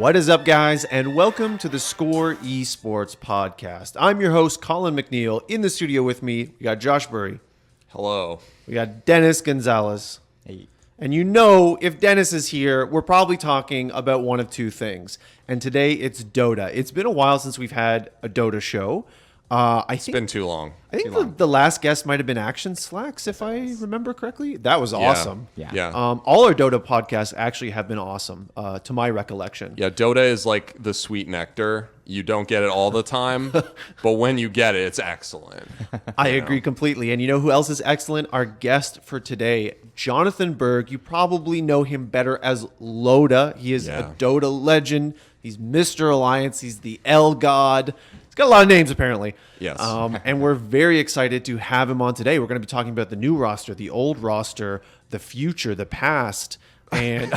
What is up, guys, and welcome to the theScore eSports podcast. I'm your host, Colin McNeil. In the studio with me, we got Josh Burry. Hello. We got Dennis Gonzalez. Hey. And you know, if Dennis is here, we're probably talking about one of two things. And today it's Dota. It's been a while since we've had a Dota show. It's been too long. I think the last guest might have been Action Slacks, if I remember correctly. That was awesome. Yeah. All our Dota podcasts actually have been awesome, to my recollection. Yeah, Dota is like the sweet nectar. You don't get it all the time, but when you get it, it's excellent. I agree completely. And you know who else is excellent? Our guest for today, Jonathan Berg. You probably know him better as Loda. He is a Dota legend. He's Mr. Alliance. He's the L God. He's got a lot of names, apparently. Yes. And we're very excited to have him on today. We're going to be talking about the new roster, the old roster, the future, the past, and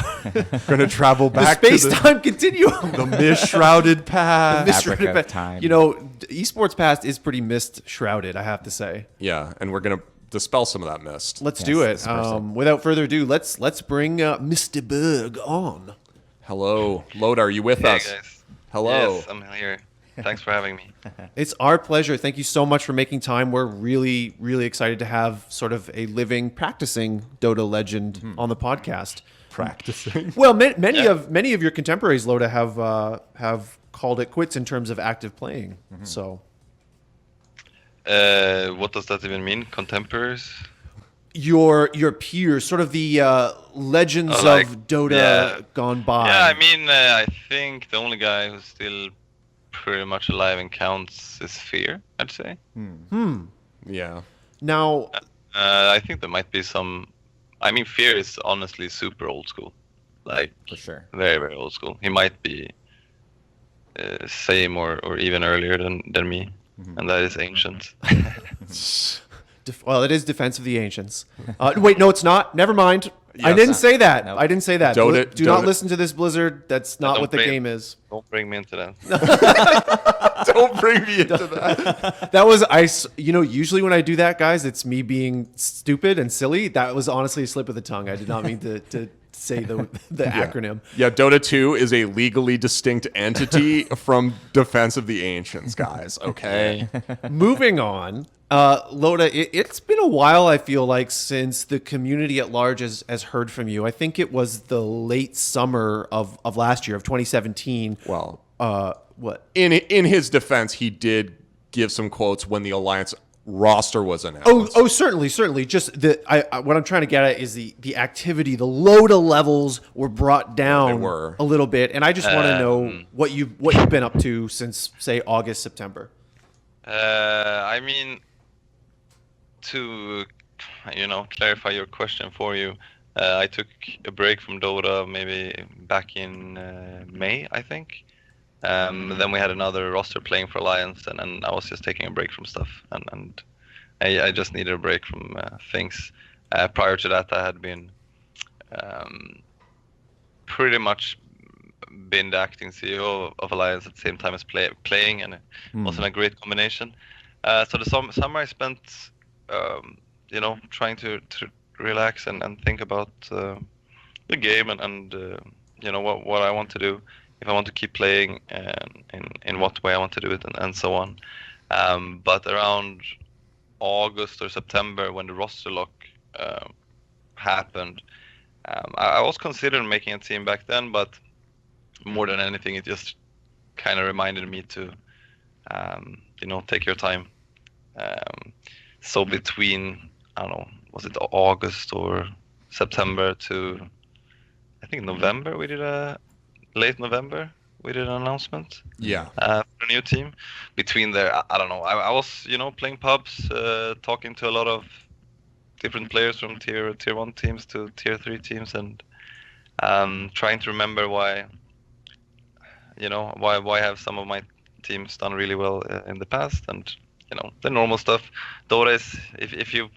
Going to travel back the space-time continuum. the mist-shrouded past. Fabric of time. You know, esports past is pretty mist-shrouded, I have to say. Yeah, and we're going to dispel some of that mist. Let's do it. Without further ado, let's bring Mr. Berg on. Hello. Loda, are you with us? Hey guys. Hello. Yes, I'm here. Thanks for having me. It's our pleasure. Thank you so much for making time. We're really, really excited to have sort of a living, practicing Dota legend on the podcast. Practicing. Well, many of your contemporaries, Loda, have called it quits in terms of active playing. So, What does that even mean? Contemporaries? your peers, sort of the legends Oh, like, of Dota yeah. gone by. Yeah, I mean, I think the only guy who's still pretty much alive and counts is Fear, I'd say. Yeah. Now, I think there might be some... I mean, Fear is honestly super old school. Like, For sure. very, very old school. He might be same or even earlier than me. And that is ancient. well, it is Defense of the Ancients. Wait, no, it's not. Never mind. I Yes. didn't say that. Nope. I didn't say that. Dota- Do not Dota- listen to this, Blizzard. That's not Don't what the bring- game is. Don't bring me into that. Don't bring me into that. That was usually when I do that, guys, it's me being stupid and silly. That was honestly a slip of the tongue. I did not mean to say the acronym. Yeah, Dota 2 is a legally distinct entity from Defense of the Ancients, guys. Okay. Moving on, Loda, it's been a while, I feel like, since the community at large has heard from you. I think it was the late summer of last year, of 2017. Well, What? in his defense, he did give some quotes when the Alliance roster was announced. Oh, certainly. Just what I'm trying to get at is the activity, the Loda levels were brought down They were. a little bit, and I just want to know what you've been up to since, say, August, September. I mean, to clarify your question for you, I took a break from Dota maybe back in May, I think. Then we had another roster playing for Alliance, and I was just taking a break from stuff, and I just needed a break from things. Prior to that, I had been pretty much been the acting CEO of Alliance at the same time as playing, and it wasn't a great combination. So the summer I spent, trying to relax and think about the game and what I want to do, if I want to keep playing, in what way I want to do it, and so on. But around August or September, when the roster lock happened, I was considering making a team back then, but more than anything, it just kind of reminded me to, take your time. So between, I don't know, was it August or September to, I think November, late November, we did an announcement. Yeah. For a new team. Between there, I don't know. I was, playing pubs, talking to a lot of different players from tier 1 teams to tier 3 teams, and trying to remember why have some of my teams done really well in the past, and the normal stuff. Dota is, if you've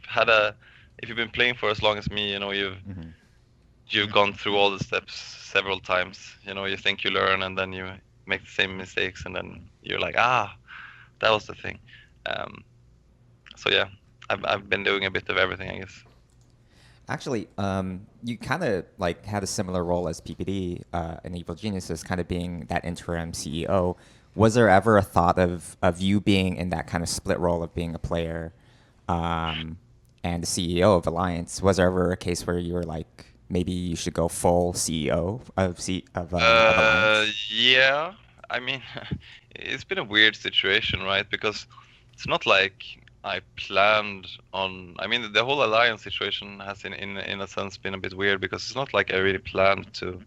been playing for as long as me, you've gone through all the steps several times. You think you learn, and then you make the same mistakes, and then you're like, that was the thing. So yeah, I've been doing a bit of everything, I guess. Actually, you kind of like had a similar role as PPD in Evil Geniuses, kind of being that interim CEO. Was there ever a thought of you being in that kind of split role of being a player and the CEO of Alliance? Was there ever a case where you were like, maybe you should go full CEO of Alliance? Yeah. I mean, it's been a weird situation, right? Because it's not like I planned on. I mean, the whole alliance situation has, in a sense, been a bit weird because it's not like I really planned to.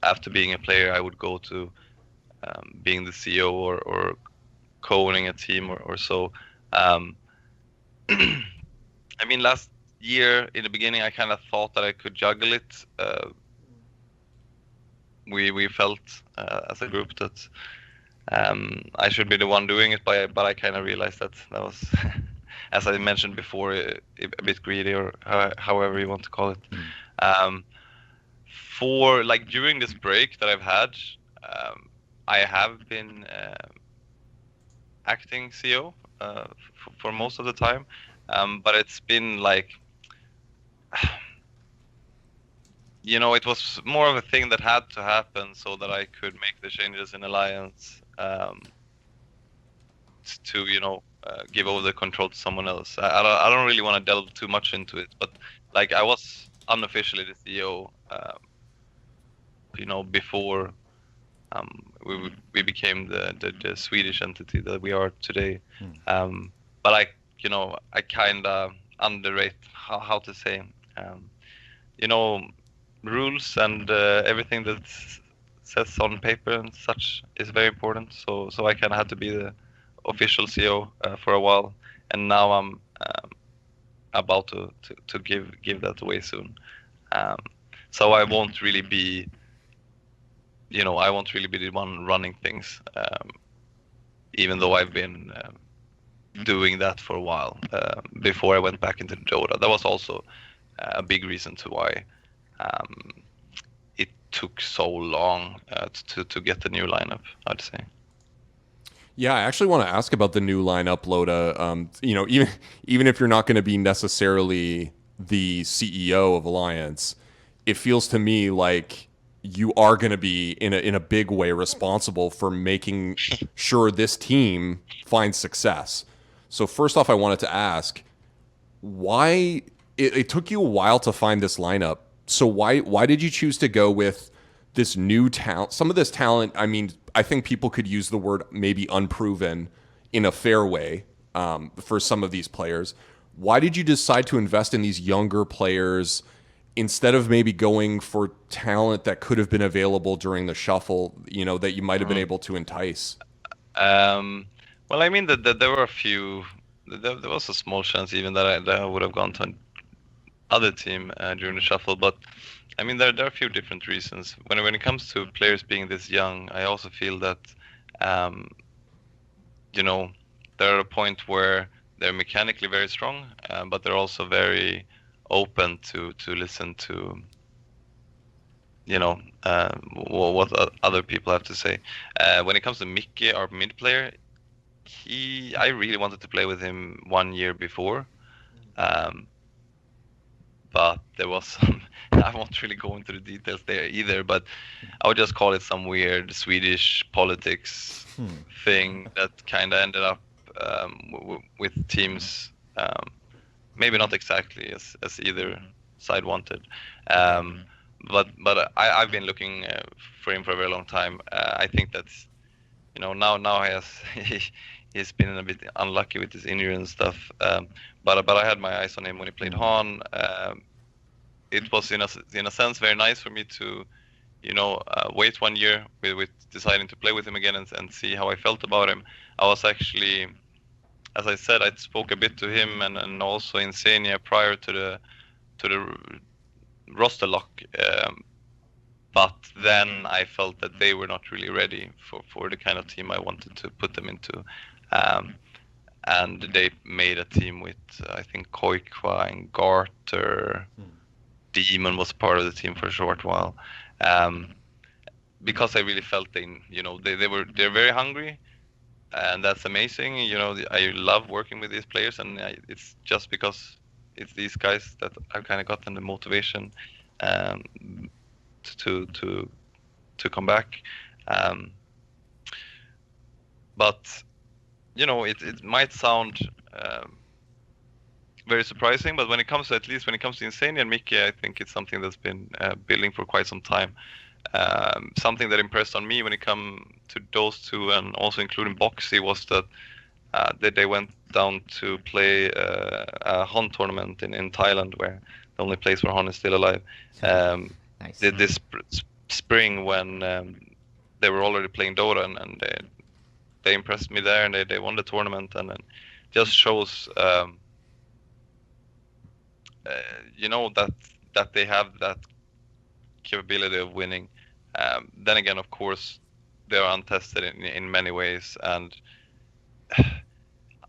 After being a player, I would go to being the CEO or co-owning a team or so. Um, I mean, last year in the beginning, I kind of thought that I could juggle it. We felt as a group that I should be the one doing it, but I kind of realized that was, as I mentioned before, a bit greedy or however you want to call it. For like during this break that I've had, I have been acting CEO for most of the time, but it's been like. It was more of a thing that had to happen so that I could make the changes in Alliance to, give over the control to someone else. I don't really want to delve too much into it, but like I was unofficially the CEO, before we became the Swedish entity that we are today. But I kind of underrate how to say, rules and everything that says on paper and such is very important. So I kind of had to be the official CEO for a while, and now I'm about to give that away soon. So I won't really be, the one running things, even though I've been doing that for a while before I went back into Dota. That was also a big reason to why it took so long to get the new lineup, I'd say. Yeah, I actually want to ask about the new lineup, Loda. Even if you're not going to be necessarily the CEO of Alliance, it feels to me like you are going to be in a big way responsible for making sure this team finds success. So first off, I wanted to ask why it took you a while to find this lineup. So why did you choose to go with this new talent? Some of this talent, I mean, I think people could use the word maybe unproven in a fair way for some of these players. Why did you decide to invest in these younger players instead of maybe going for talent that could have been available during the shuffle, that you might have been able to entice? Well, I mean, that there were a few. There was a small chance even that I would have gone to other team during the shuffle, but I mean there are a few different reasons. When it comes to players being this young, I also feel that they're at a point where they're mechanically very strong, but they're also very open to listen to what other people have to say. When it comes to Micke, our mid player, I really wanted to play with him 1 year before. But there was some, I won't really go into the details there either, but I would just call it some weird Swedish politics thing that kind of ended up with teams, maybe not exactly as either side wanted. But I've been looking for him for a very long time. I think that's, now he's been a bit unlucky with his injury and stuff. But I had my eyes on him when he played Han. It was in a sense very nice for me to, wait 1 year with deciding to play with him again and see how I felt about him. I was actually, as I said, I spoke a bit to him and also Insania prior to the roster lock. But then I felt that they were not really ready for the kind of team I wanted to put them into. And they made a team with, I think, Koikwa and Garter. Demon was part of the team for a short while. Because I really felt they're very hungry, and that's amazing. I love working with these players, and it's just because it's these guys that I've kind of gotten the motivation um, to come back. But it might sound very surprising, but when it comes to Insania and Micke, I think it's something that's been building for quite some time. Something that impressed on me when it come to those two, and also including Boxy, was that they went down to play a Hon tournament in Thailand, where the only place where Hon is still alive. Nice. This spring when they were already playing Dota, and they impressed me there, and they won the tournament, and just shows that they have that capability of winning. Then again, of course, they are untested in many ways, and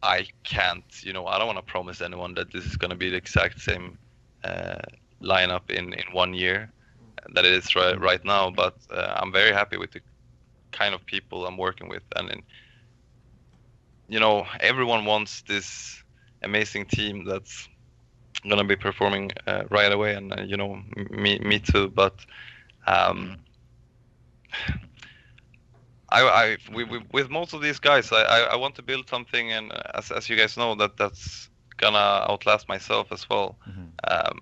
I can't, I don't want to promise anyone that this is going to be the exact same lineup in 1 year that it is right now, but I'm very happy with the kind of people I'm working with, and everyone wants this amazing team that's going to be performing right away, and me too, but with most of these guys, I want to build something, and as you guys know, that's gonna outlast myself as well. Mm-hmm.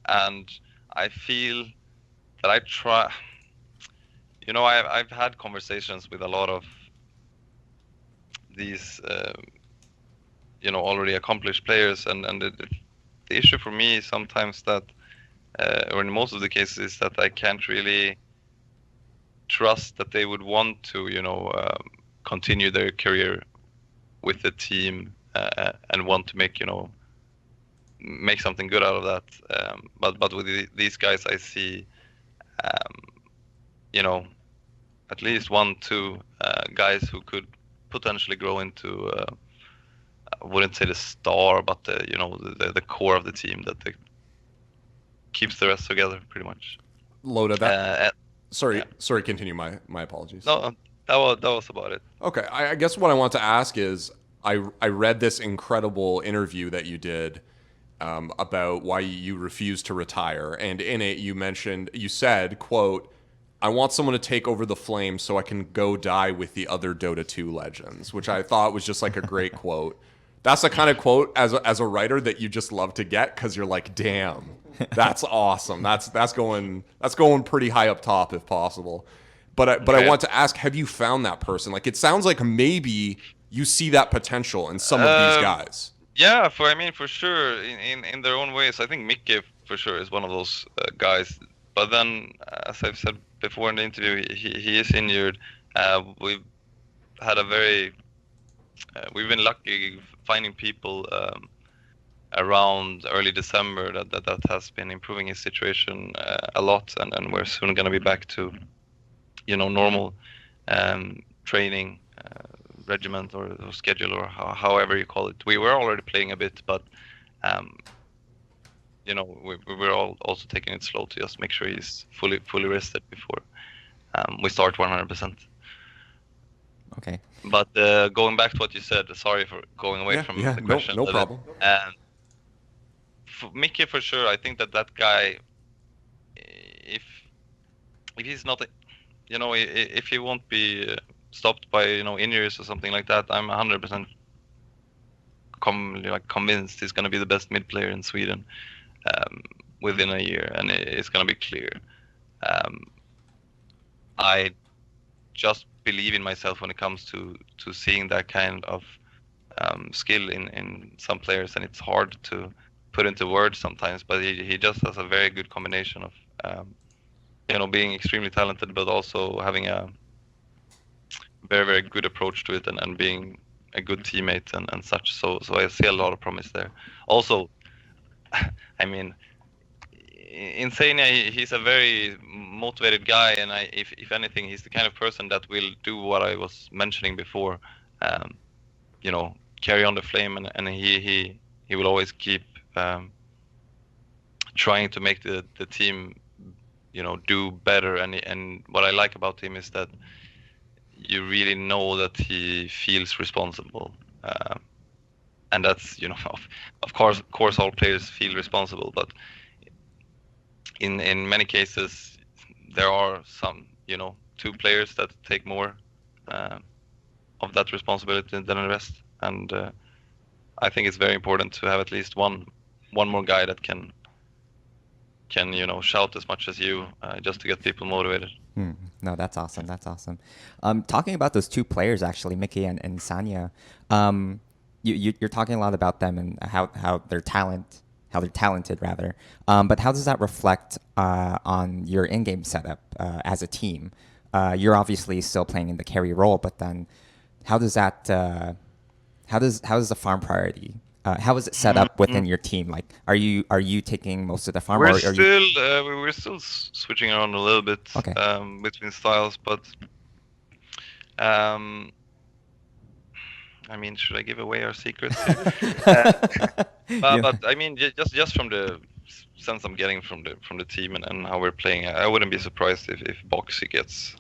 And I feel that I try. I've had conversations with a lot of these, already accomplished players, and the issue for me is sometimes that, or in most of the cases, is that I can't really trust that they would want to, continue their career with the team and want to make something good out of that. But with these guys, I see, at least 1-2 guys who could potentially grow into, I wouldn't say the star, but the core of the team that keeps the rest together, pretty much. Loda, sorry, continue. My apologies. No, that was about it. Okay, I guess what I want to ask is, I read this incredible interview that you did about why you refused to retire, and in it you said, quote, "I want someone to take over the flame so I can go die with the other Dota 2 legends," which I thought was just like a great quote. That's the kind of quote as a writer that you just love to get, because you're like, damn, that's awesome. That's going pretty high up top if possible. But I want to ask, have you found that person? Like, it sounds like maybe you see that potential in some of these guys. Yeah, for sure, in their own ways. I think Micke for sure is one of those guys. But then, as I've said before in the interview, he is injured. We've been lucky finding people around early December that has been improving his situation a lot, and we're soon going to be back to normal training regiment or schedule, or however you call it. We were already playing a bit, but we were also taking it slow to just make sure he's fully rested before we start 100%. Okay. But going back to what you said, sorry for going away from the question. No problem. For Micke, for sure, I think that guy, if he's not, if he won't be stopped by injuries or something like that, I'm 100% convinced he's going to be the best mid player in Sweden within a year, and it's going to be clear. I just believe in myself when it comes to seeing that kind of skill in some players, and it's hard to put into words sometimes, but he just has a very good combination of being extremely talented, but also having a very, very good approach to it, and being a good teammate and such. So I see a lot of promise there. Also, I mean, Insania, he's a very motivated guy, and if anything, he's the kind of person that will do what I was mentioning before. Carry on the flame, and he will always keep trying to make the team do better. And what I like about him is that you really know that he feels responsible. and that's of course all players feel responsible, but in many cases there are some two players that take more of that responsibility than the rest, and I think it's very important to have at least one more guy that can shout as much as you, just to get people motivated. No, that's awesome. That's awesome. Talking about those two players, actually, Micke and Sanya, you're talking a lot about them and how they're talented rather. But how does that reflect on your in-game setup as a team? You're obviously still playing in the carry role, but then how does that how does the farm priority? How is it set up within your team? Like, are you taking most of the farm? We're still switching around a little bit between styles, but I mean, should I give away our secrets? But I mean, just from the sense I'm getting from the team and how we're playing, I wouldn't be surprised if Boxy gets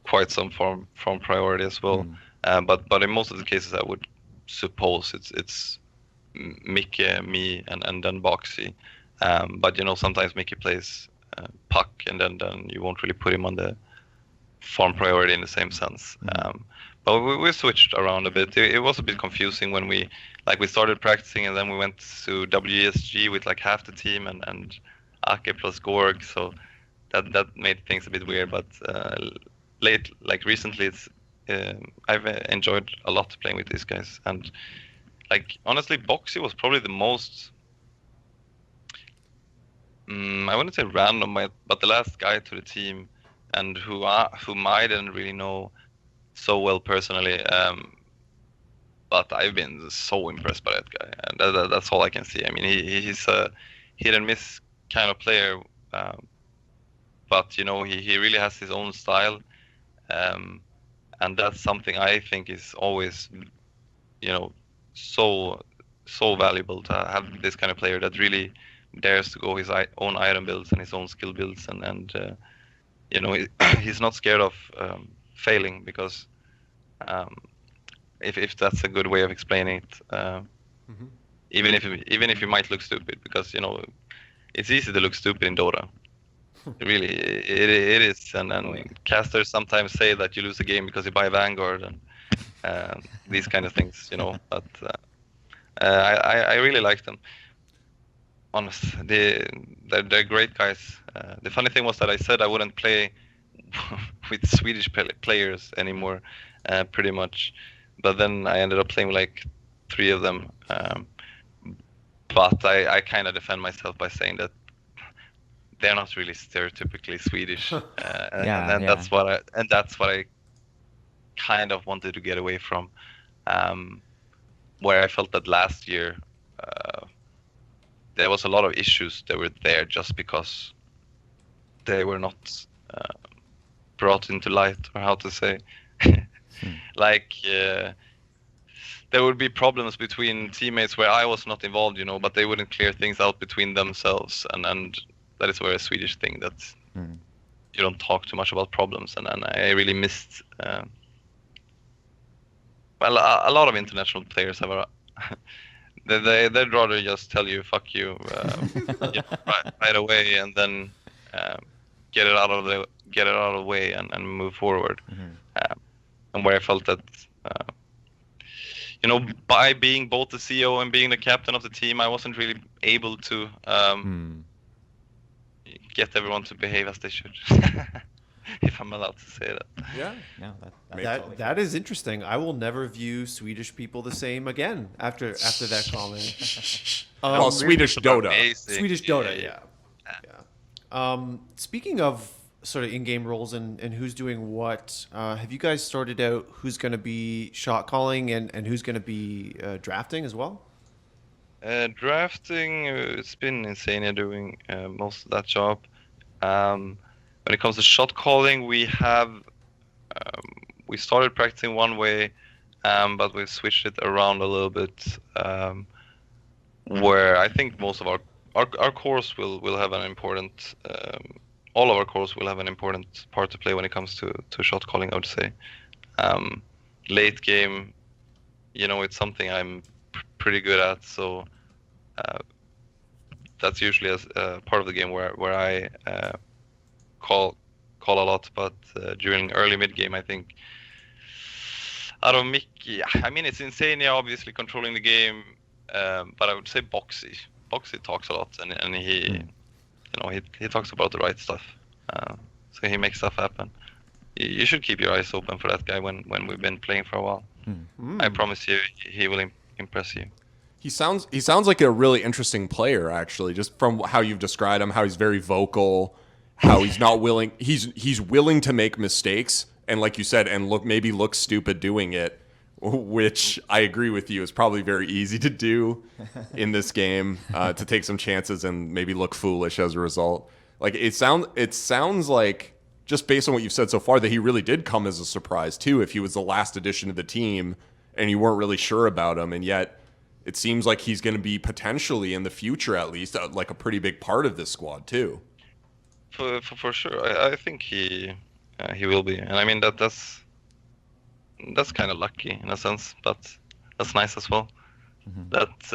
quite some farm priority as well. But in most of the cases, I would suppose it's Micke, me, and then Boxy. But sometimes Micke plays puck, and then you won't really put him on the farm priority in the same sense. But we switched around a bit. It was a bit confusing when we started practicing, and then we went to WESG with like half the team and Ake plus Gorg, so that made things a bit weird. But recently, I've enjoyed a lot playing with these guys, and honestly, Boxy was probably the most I wouldn't say random, but the last guy to the team, and whom I didn't really know so well personally, but I've been so impressed by that guy, and that's all I can see. I mean, he's a hit and miss kind of player, but he really has his own style, and that's something I think is always so valuable to have this kind of player that really dares to go his own item builds and his own skill builds, and he's not scared of failing, because if that's a good way of explaining it, even if you might look stupid, because it's easy to look stupid in Dota. Really, it is, and casters sometimes say that you lose a game because you buy Vanguard and these kind of things, But I really like them. Honestly, they're great guys. The funny thing was that I said I wouldn't play with Swedish players anymore, pretty much, but then I ended up playing with like 3 of them. But I kind of defend myself by saying that they're not really stereotypically Swedish, and that's what I kind of wanted to get away from, where I felt that last year there was a lot of issues that were there just because they were not brought into light, or how to say. There would be problems between teammates where I was not involved, but they wouldn't clear things out between themselves, and that is where a Swedish thing that you don't talk too much about problems, and I really missed. Well, a lot of international players have they'd rather just tell you "fuck you" right away, and then get it out of the way and move forward. And where I felt that by being both the CEO and being the captain of the team, I wasn't really able to get everyone to behave as they should. If I'm allowed to say that. Yeah. No, That is interesting. I will never view Swedish people the same again after that comment. Well, Swedish Dota. Amazing. Swedish Dota, yeah. Speaking of sort of in-game roles and who's doing what, have you guys sorted out who's going to be shot calling and who's going to be drafting as well? Drafting, it's been Insania doing most of that job. When it comes to shot calling, we started practicing one way, but we've switched it around a little bit, where I think most of our course will have an important, all of our course will have an important part to play when it comes to shot calling, I would say. Late game, it's something I'm pretty good at. So that's usually a part of the game where I call a lot. But during early mid game, I think out of Micke, I mean, it's insane. Yeah, obviously controlling the game, but I would say Boxy. Boxy talks a lot, and he talks about the right stuff. So he makes stuff happen. You should keep your eyes open for that guy when we've been playing for a while. I promise you, he will impress you. He sounds like a really interesting player, actually, just from how you've described him, how he's very vocal, how he's not willing. He's willing to make mistakes, and like you said, and look stupid doing it, which I agree with you is probably very easy to do in this game, to take some chances and maybe look foolish as a result. Like it sounds like, just based on what you've said so far, that he really did come as a surprise too. If he was the last addition to the team and you weren't really sure about him, and yet it seems like he's going to be potentially in the future, at least, like a pretty big part of this squad too. For sure, I think he will be, and I mean that's kind of lucky in a sense, but that's nice as well. That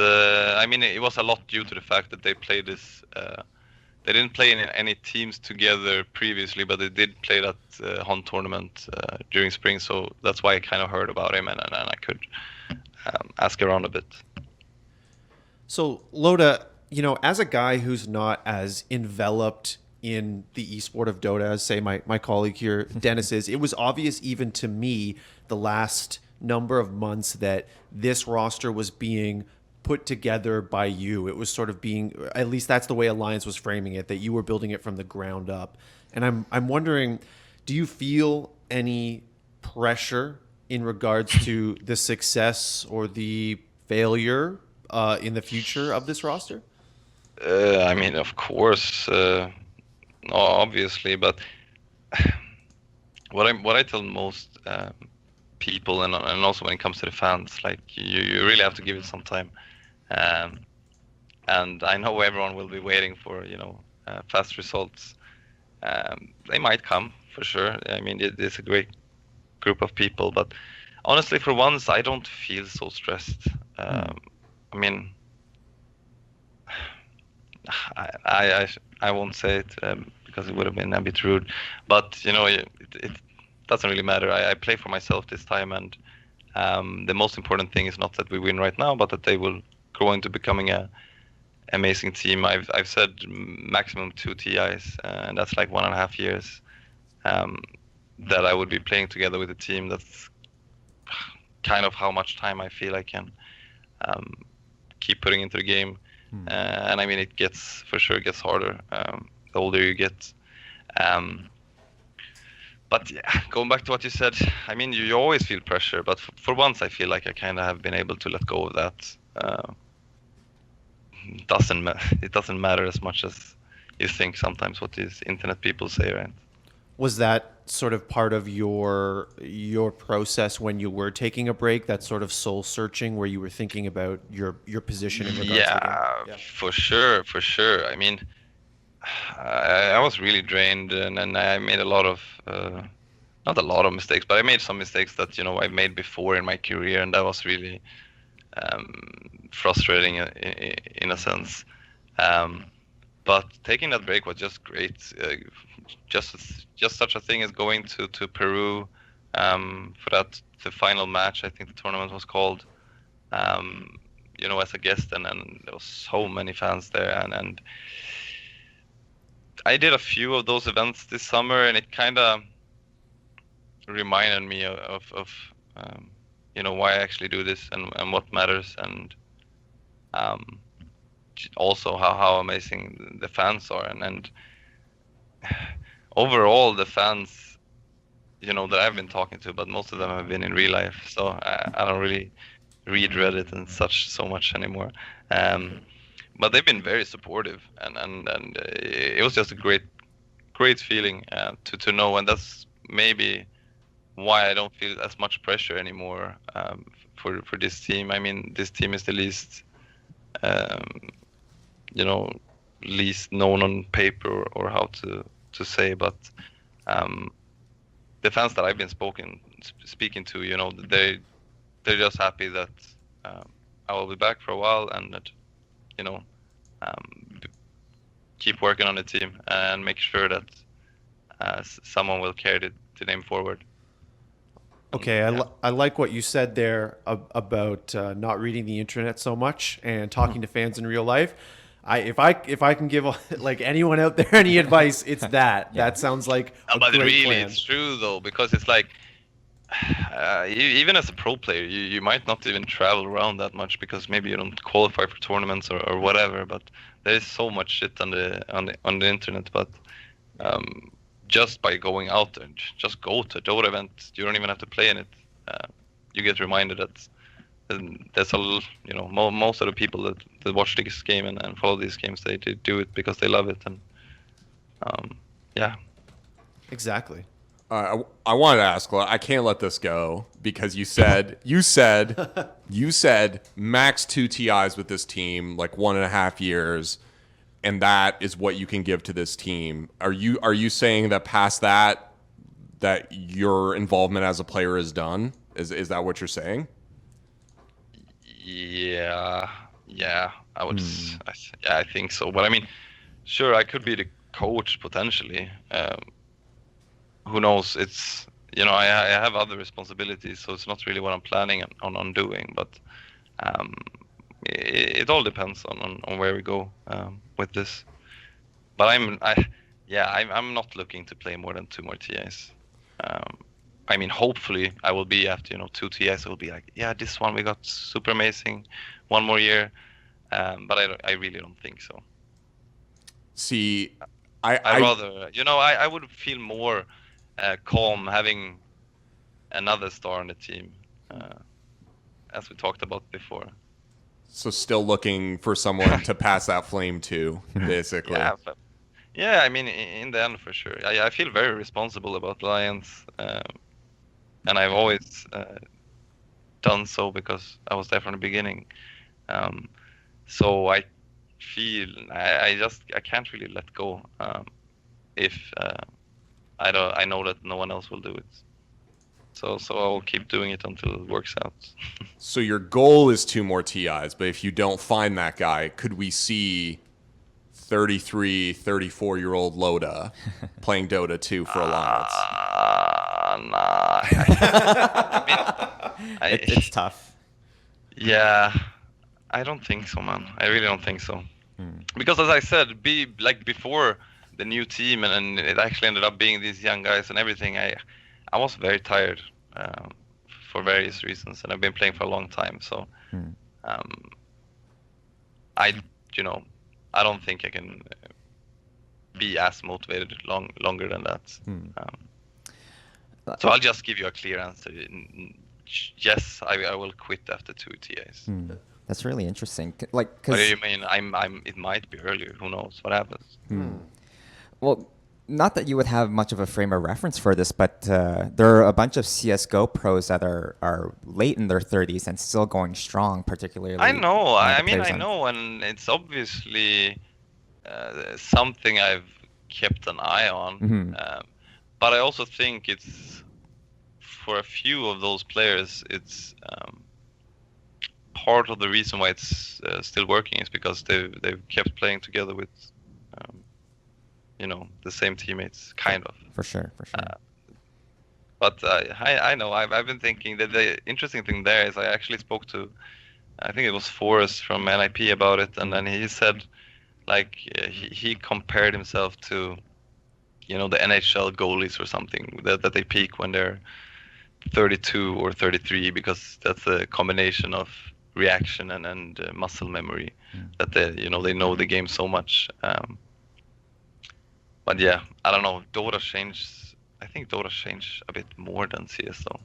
I mean, it was a lot due to the fact that they played this. They didn't play in any teams together previously, but they did play that Hunt tournament during spring, so that's why I kind of heard about him, and I could ask around a bit. So, Loda, as a guy who's not as enveloped in the esport of Dota as, say, my colleague here, Dennis, is, it was obvious even to me the last number of months that this roster was being put together by you. It was sort of being, at least that's the way Alliance was framing it, that you were building it from the ground up. And I'm wondering, do you feel any pressure in regards to the success or the failure in the future of this roster? I mean, of course, obviously, but what I tell most people, and also when it comes to the fans, like you really have to give it some time. And I know everyone will be waiting for fast results. They might come for sure. I mean, it's a great group of people, but honestly, for once, I don't feel so stressed. I mean, I won't say it because it would have been a bit rude, but it doesn't really matter. I play for myself this time, and the most important thing is not that we win right now, but that they will grow into becoming a amazing team. I've said maximum 2 TIs, and that's like 1.5 years that I would be playing together with a team. That's kind of how much time I feel I can keep putting into the game. And I mean, it gets harder the older you get. But yeah, going back to what you said, I mean, you always feel pressure, but for once I feel like I kind of have been able to let go of that. It doesn't matter as much as you think sometimes what these internet people say, right? Was that sort of part of your process when you were taking a break, that sort of soul searching where you were thinking about your position in regards to the game? Yeah, for sure. I mean, I was really drained, and I made a lot of not a lot of mistakes, but I made some mistakes that I've made before in my career, and that was really frustrating in a sense. But taking that break was just great. Just such a thing as going to Peru for the final match, I think the tournament was called, as a guest, and there was so many fans there, and I did a few of those events this summer, and it kind of reminded me of why I actually do this and what matters, and also how amazing the fans are, and overall the fans that I've been talking to, but most of them have been in real life, so I don't really read Reddit and so much anymore, but they've been very supportive, and it was just a great feeling to know, and that's maybe why I don't feel as much pressure anymore for this team. I mean, this team is the least least known on paper, or how to say, but the fans that I've been speaking to, they're just happy that I will be back for a while and that, you know, keep working on the team and make sure that someone will carry the name forward. Okay, I like what you said there about not reading the internet so much and talking to fans in real life. If I can give like anyone out there any advice, it's that. Yeah. That sounds like a But great really, plan. it's true though, because it's like even as a pro player, you might not even travel around that much because maybe you don't qualify for tournaments or whatever. But there is so much shit on the internet. But just by going out there, just go to a Dota event. You don't even have to play in it. You get reminded that there's most of the people that watch this game and follow these games, they do it because they love it. And yeah. Exactly. I wanted to ask, I can't let this go because you said max 2 TIs with this team, like 1.5 years, and that is what you can give to this team. Are you saying that past that your involvement as a player is done? Is that what you're saying? Yeah, I would. I think so. But I mean, sure, I could be the coach potentially. Who knows? It's I have other responsibilities, so it's not really what I'm planning on doing. But it all depends on where we go with this. But I'm not looking to play more than 2 more TIs. I mean, hopefully I will be after 2 TIs. I will be like, yeah, this one we got super amazing, 1 more year. But I really don't think so. See, I rather I would feel more calm having another star on the team, as we talked about before. So still looking for someone to pass that flame to, basically. Yeah, I mean, in the end, for sure. I feel very responsible about Lions, and I've always done so because I was there from the beginning. So I feel I can't really let go if I know that no one else will do it. So I'll keep doing it until it works out. So your goal is 2 more TIs, but if you don't find that guy, could we see 33, 34-year-old Loda playing Dota 2 for Alliance? Nah. It's tough. Yeah, I don't think so, man. I really don't think so. Because as I said, before the new team and it actually ended up being these young guys and everything, I was very tired for various reasons, and I've been playing for a long time. So I don't think I can be as motivated longer than that. So I'll just give you a clear answer. Yes, I will quit after 2 TAs. That's really interesting. What do you mean? It might be earlier. Who knows what happens? Well, not that you would have much of a frame of reference for this, but there are a bunch of CS:GO pros that are late in their 30s and still going strong, particularly. I know. I know, and it's obviously something I've kept an eye on. But I also think it's for a few of those players, it's part of the reason why it's still working is because they've kept playing together with the same teammates, kind of. For sure. But I know I've been thinking that the interesting thing there is I actually spoke to, I think it was Forrest from NIP about it, and then he said he compared himself to the NHL goalies or something that they peak when they're 32 or 33 because that's a combination of reaction and muscle memory that they know the game so much. But yeah, I don't know. Dota changed. I think Dota changed a bit more than CS though.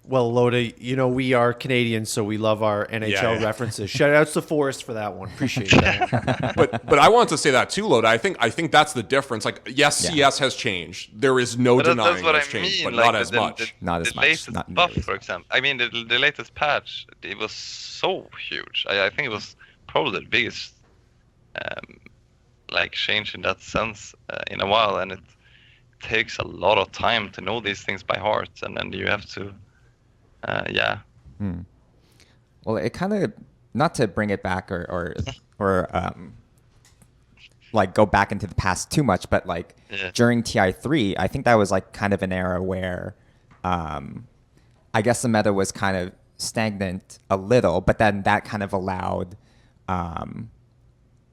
Well, Loda, we are Canadians, so we love our NHL references. Shout outs to Forrest for that one. Appreciate that. but I want to say that too, Loda. I think that's the difference. Like, yes, CS has changed. There is no denying it's changed, but not as much. Not as much. The latest buff, for example. I mean, the latest patch, it was so huge. I think it was probably the biggest change in that sense in a while, and it takes a lot of time to know these things by heart, and then you have to Well, it kind of, not to bring it back or like go back into the past too much, but like during TI3, I think that was like kind of an era where I guess the meta was kind of stagnant a little, but then that kind of allowed a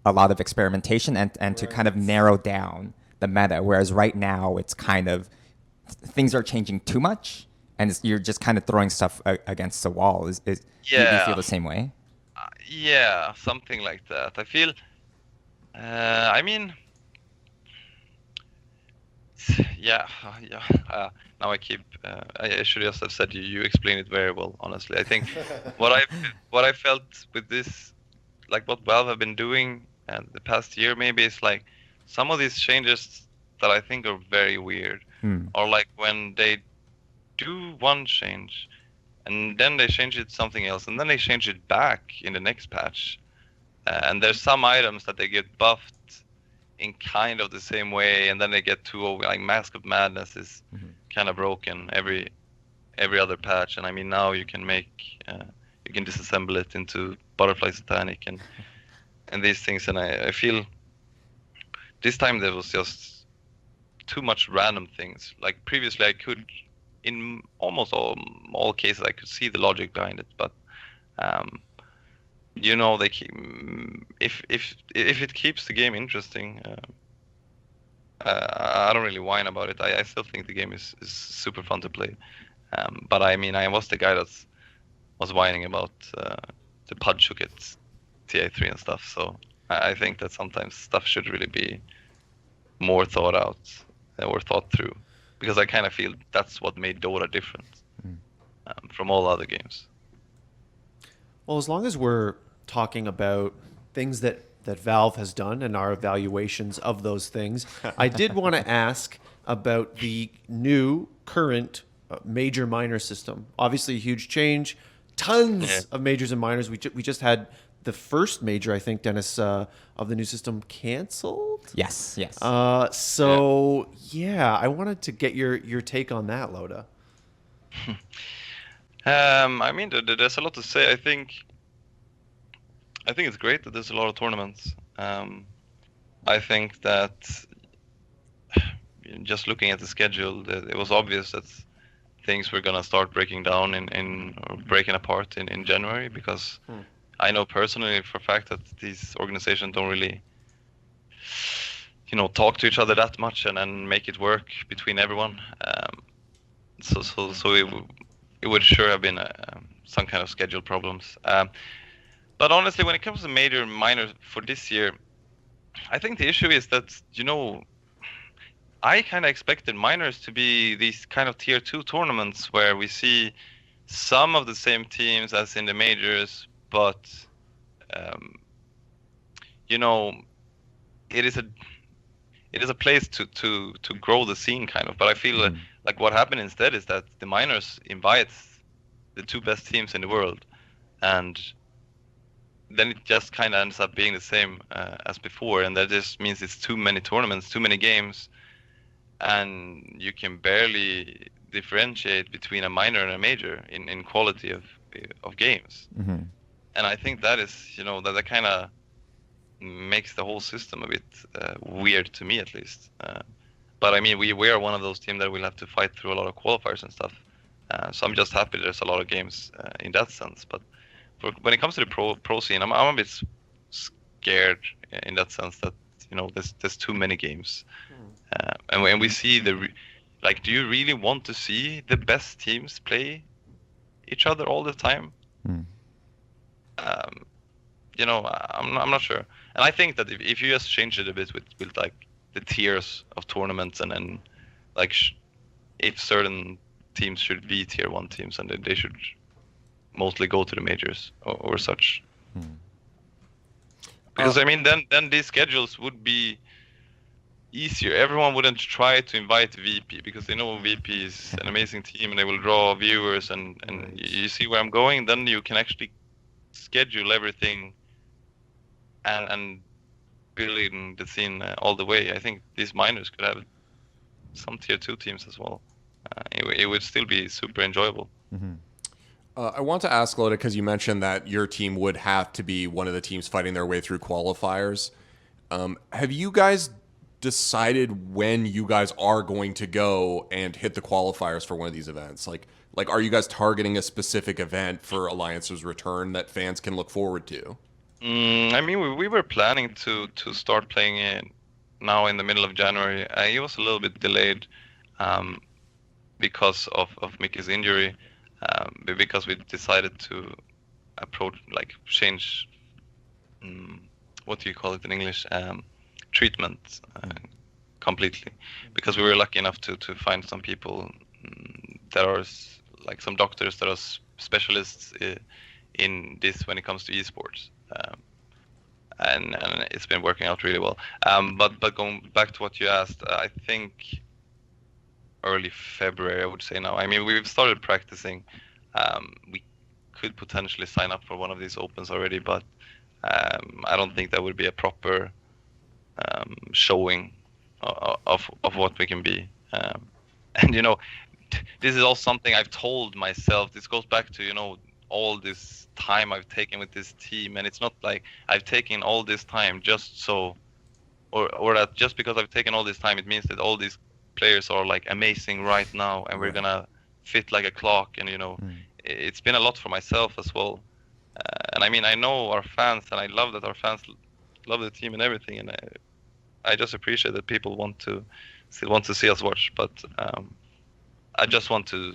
lot of experimentation and to kind of narrow down the meta. Whereas right now it's kind of, things are changing too much and you're just kind of throwing stuff against the wall. Do you feel the same way? Yeah, something like that. I feel, I mean, yeah. Now I should just have said you explained it very well, honestly. I think what I felt with this, like what Valve have been doing the past year maybe, is like some of these changes that I think are very weird. Or like when they do one change and then they change it to something else and then they change it back in the next patch. And there's some items that they get buffed in kind of the same way, and then they get too over. Like Mask of Madness is kind of broken every other patch, and I mean now you can you can disassemble it into Butterfly Satanic and these things, and I feel this time there was just too much random things. Like previously I could, in almost all cases, I could see the logic behind it, but you know, they keep, if it keeps the game interesting, I don't really whine about it. I still think the game is super fun to play. But I mean, I was the guy that was whining about the PUD at TI3 and stuff. So I think that sometimes stuff should really be more thought out or thought through, because I kind of feel that's what made Dota different from all other games. Well, as long as we're talking about things that Valve has done and our evaluations of those things, I did want to ask about the new current major minor system. Obviously a huge change, tons of majors and minors. We just had the first major, I think, Dennis, of the new system canceled. Yes. I wanted to get your take on that, Loda. I mean, there's a lot to say. I think it's great that there's a lot of tournaments. I think that just looking at the schedule, it was obvious that things were gonna start breaking down or breaking apart in January, because I know personally for a fact that these organizations don't really, talk to each other that much and make it work between everyone. So it would sure have been some kind of schedule problems. But honestly, when it comes to major and minor for this year, I think the issue is that, I kind of expected minors to be these kind of tier 2 tournaments where we see some of the same teams as in the majors, but, it is a place to grow the scene kind of. But I feel like what happened instead is that the minors invites the 2 best teams in the world, and then it just kind of ends up being the same as before, and that just means it's too many tournaments, too many games, and you can barely differentiate between a minor and a major in quality of games. And I think that is, that kind of makes the whole system a bit weird to me, at least. But I mean, we are one of those teams that will have to fight through a lot of qualifiers and stuff. So I'm just happy there's a lot of games in that sense. But when it comes to the pro scene, I'm a bit scared in that sense that there's too many games, and when we see do you really want to see the best teams play each other all the time? I'm not sure, and I think that if you just change it a bit with like the tiers of tournaments, and then like if certain teams should be tier 1 teams and they should mostly go to the majors or such. Because I mean, then these schedules would be easier. Everyone wouldn't try to invite VP because they know VP is an amazing team and they will draw viewers, and you see where I'm going. Then you can actually schedule everything and building the scene all the way. I think these minors could have some tier 2 teams as well. It would still be super enjoyable. I want to ask Loda, because you mentioned that your team would have to be one of the teams fighting their way through qualifiers. Have you guys decided when you guys are going to go and hit the qualifiers for one of these events? Like, are you guys targeting a specific event for Alliance's return that fans can look forward to? I mean, we were planning to start playing it now in the middle of January. It was a little bit delayed because of Micke's injury, because we decided to change, what do you call it in English, treatment completely, because we were lucky enough to find some people that are like some doctors that are specialists in this when it comes to eSports. And it's been working out really well. But going back to what you asked, I think early February, I would say now. I mean, we've started practicing. We could potentially sign up for one of these opens already, but I don't think that would be a proper showing of what we can be. And this is also something I've told myself. This goes back to all this time I've taken with this team, and it's not like I've taken all this time just so, or that just because I've taken all this time, it means that all these players are like amazing right now, and we're gonna fit like a clock. And it's been a lot for myself as well. And I mean, I know our fans, and I love that our fans love the team and everything, and I just appreciate that people want to see us watch. But I just want to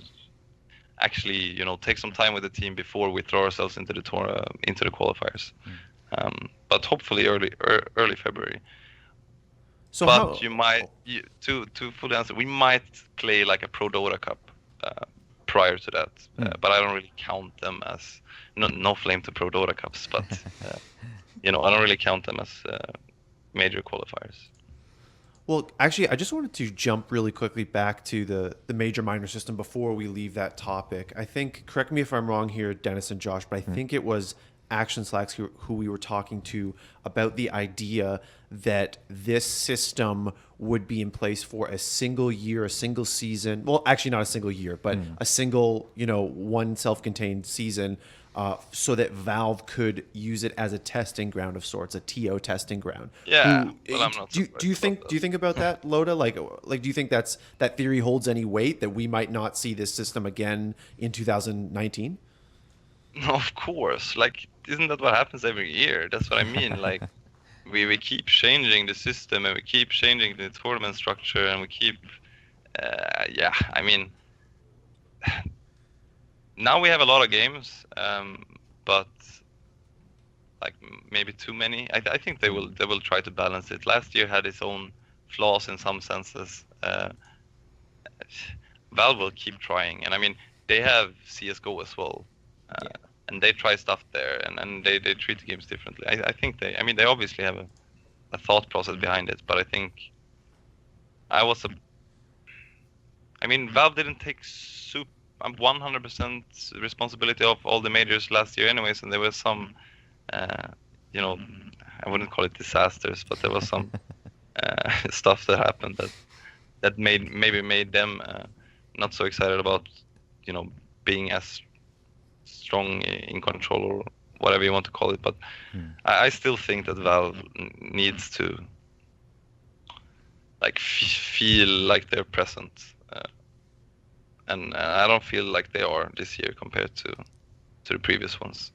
actually, take some time with the team before we throw ourselves into the qualifiers. But hopefully early February. So but to fully answer, we might play like a Pro Dota Cup prior to that, but I don't really count them as no flame to Pro Dota Cups, but I don't really count them as major qualifiers. Well, actually, I just wanted to jump really quickly back to the major minor system before we leave that topic. I think, correct me if I'm wrong here, Dennis and Josh, but I think it was Action Slacks who we were talking to about the idea that this system would be in place for a single year, a single season. Well, actually not a single year, but a single, one self-contained season, so that Valve could use it as a testing ground of sorts, a TO testing ground. Yeah. Well, I'm not do you think about that, Loda? Like, do you think that theory holds any weight, that we might not see this system again in 2019? No, of course. Like, isn't that what happens every year? That's what I mean. Like, we keep changing the system, and we keep changing the tournament structure, and we keep, I mean, now we have a lot of games, but like maybe too many. I think they will try to balance it. Last year had its own flaws in some senses. Valve will keep trying, and I mean, they have CS:GO as well. And they try stuff there, and they treat the games differently. I think they obviously have a thought process behind it, but I think Valve didn't take 100% responsibility of all the majors last year anyways, and there was some, I wouldn't call it disasters, but there was some stuff that happened that maybe made them not so excited about, being as strong in control, or whatever you want to call it. But I still think that Valve needs to feel like they're present, and I don't feel like they are this year compared to the previous ones.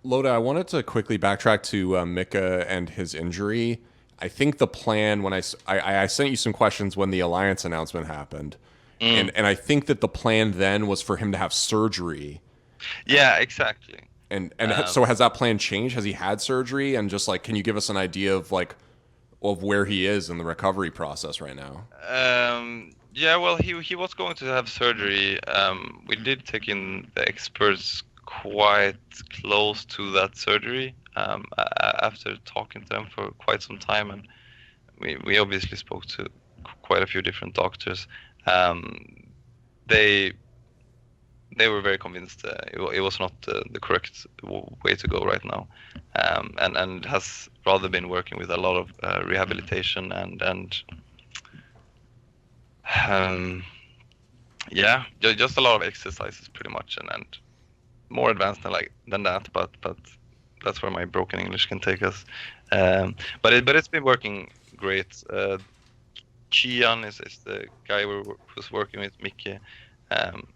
Loda, I wanted to quickly backtrack to Micke and his injury. I think the plan, when I sent you some questions when the Alliance announcement happened, and I think that the plan then was for him to have surgery. Yeah, exactly. And so has that plan changed? Has he had surgery? And just can you give us an idea of where he is in the recovery process right now? Yeah, well, he was going to have surgery. We did take in the experts quite close to that surgery after talking to them for quite some time, and we obviously spoke to quite a few different doctors. They were very convinced it was not the correct way to go right now, and has rather been working with a lot of rehabilitation and Yeah, just a lot of exercises pretty much, and more advanced than that, but that's where my broken English can take us. But it's been working great. Kian is the guy who's working with Micke. Um,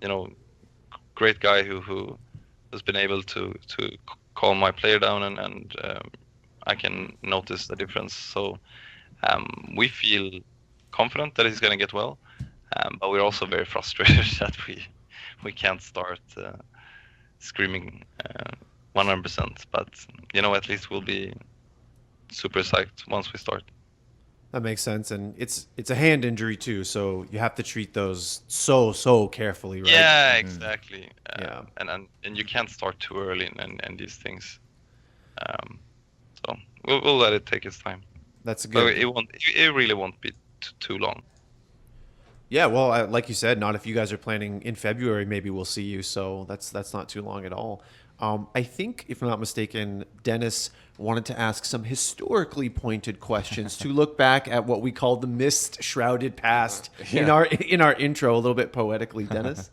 you know, great guy who has been able to calm my player down, and I can notice the difference. So we feel confident that he's going to get well, but we're also very frustrated that we can't start screaming 100%. But at least we'll be super psyched once we start. That makes sense, and it's a hand injury too, so you have to treat those so carefully, right? Yeah, exactly. Yeah. And you can't start too early and these things. So we'll let it take its time. That's So good. it really won't be too long. Yeah, well, like you said, not if you guys are planning in February, maybe we'll see you. So that's not too long at all. I think, if I'm not mistaken, Dennis wanted to ask some historically pointed questions to look back at what we call the mist-shrouded past in our intro, a little bit poetically, Dennis.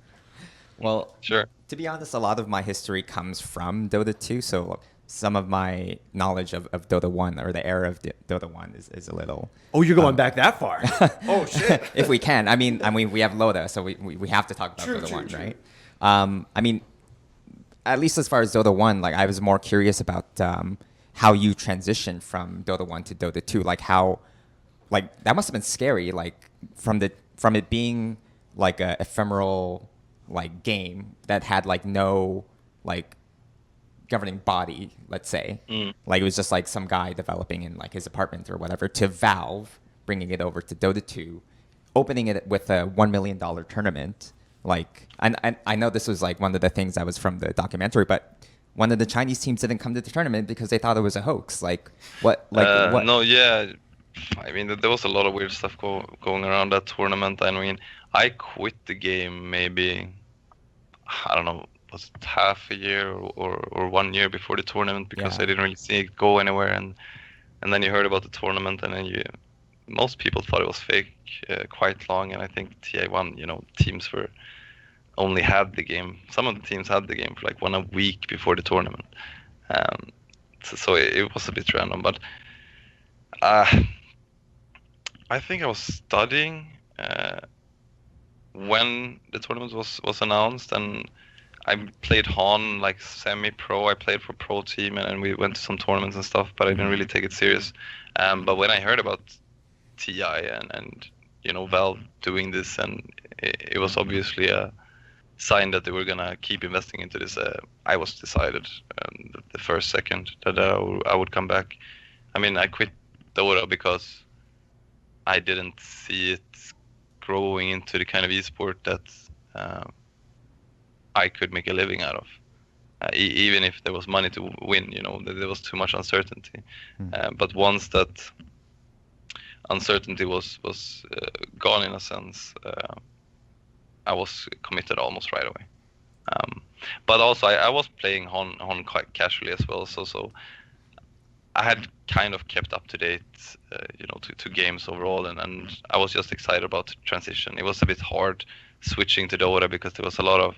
Well, Sure. to be honest, a lot of my history comes from Dota 2, so some of my knowledge of Dota 1 or the era of Dota 1 is a little... Oh, you're going back that far? Oh shit! If we can. I mean, we have Loda, so we have to talk about Dota 1, right? I mean, at least as far as Dota 1, like I was more curious about how you transitioned from Dota 1 to Dota 2, like how, like that must have been scary, like from it being like a ephemeral like game that had like no like governing body, let's say, like it was just like some guy developing in like his apartment or whatever, to Valve bringing it over to Dota 2, opening it with a $1 million tournament. Like, I know this was like one of the things that was from the documentary, but one of the Chinese teams didn't come to the tournament because they thought it was a hoax. Like, what? Like, what? No, yeah. I mean, there was a lot of weird stuff going around that tournament. I mean, I quit the game maybe, I don't know, was it half a year or 1 year before the tournament because Yeah. I didn't really see it go anywhere. And then you heard about the tournament, and then most people thought it was fake quite long. And I think TA1, teams only had the game. Some of the teams had the game for like a week before the tournament. So it was a bit random, but I think I was studying when the tournament was announced, and I played Han like semi-pro. I played for pro team, and we went to some tournaments and stuff, but I didn't really take it serious. But when I heard about TI and Valve doing this, and it was obviously a sign that they were gonna keep investing into this. I was decided the first second that I would come back. I mean, I quit Dota because I didn't see it growing into the kind of esport that I could make a living out of. Even if there was money to win, there was too much uncertainty. But once that uncertainty was gone, in a sense, I was committed almost right away. But also, I was playing Hon quite casually as well, so I had kind of kept up to date, to games overall, and I was just excited about the transition. It was a bit hard switching to Dota because there was a lot of,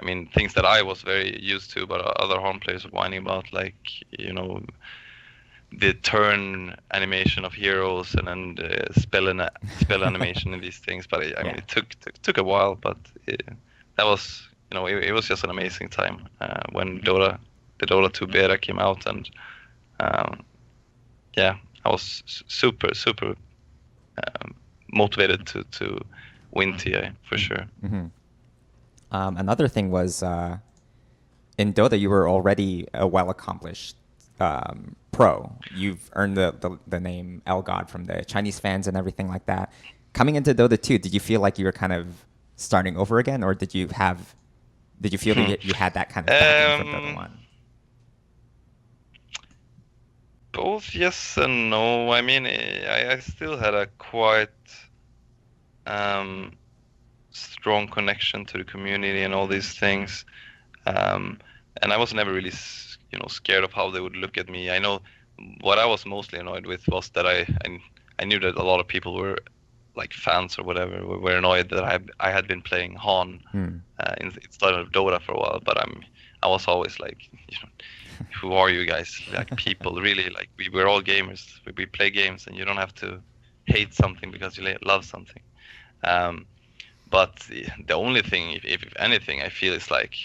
I mean, things that I was very used to, but other Hon players were whining about, like, the turn animation of heroes and then the spell animation and these things. But I mean, it took a while, but that was, it was just an amazing time when the Dota 2 beta came out, and I was super motivated to win TA for sure. Mm-hmm. Another thing was in Dota, you were already a well-accomplished pro. You've earned the name El God from the Chinese fans and everything like that. Coming into Dota 2, did you feel like you were kind of starting over again, or did you feel that you had that kind of backing from Dota 1? Both yes and no. I mean, I still had a quite strong connection to the community and all these things, and I was never really scared of how they would look at me. I know what I was mostly annoyed with was that I knew that a lot of people were like fans or whatever were annoyed that I had been playing Han instead of Dota for a while. But I was always like, who are you guys? Like people really like we're all gamers. We play games, and you don't have to hate something because you love something. But the only thing, if anything, I feel is like,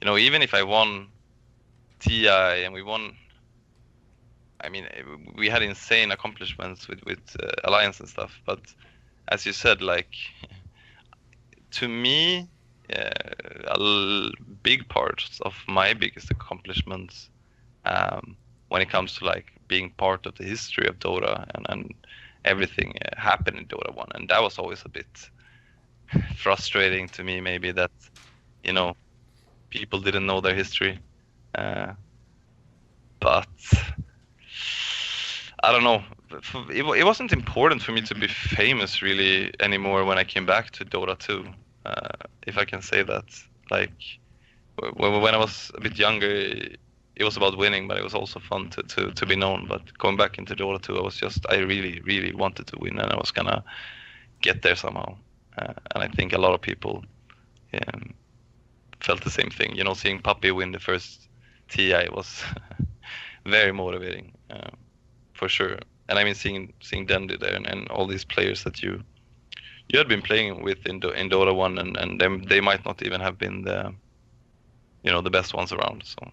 even if I won TI and we won, I mean, we had insane accomplishments with Alliance and stuff. But as you said, like, to me, big parts of my biggest accomplishments when it comes to like being part of the history of Dota and everything happened in Dota 1. And that was always a bit frustrating to me, maybe, that, people didn't know their history. But I don't know. It wasn't important for me to be famous really anymore when I came back to Dota 2, if I can say that. Like when I was a bit younger, it was about winning, but it was also fun to be known. But going back into Dota 2, I really, really wanted to win, and I was gonna get there somehow. And I think a lot of people felt the same thing. Seeing Puppy win the first TI was very motivating, for sure. And I mean, seeing Dendy there and all these players that you had been playing with in Dota 1, and they might not even have been the best ones around. So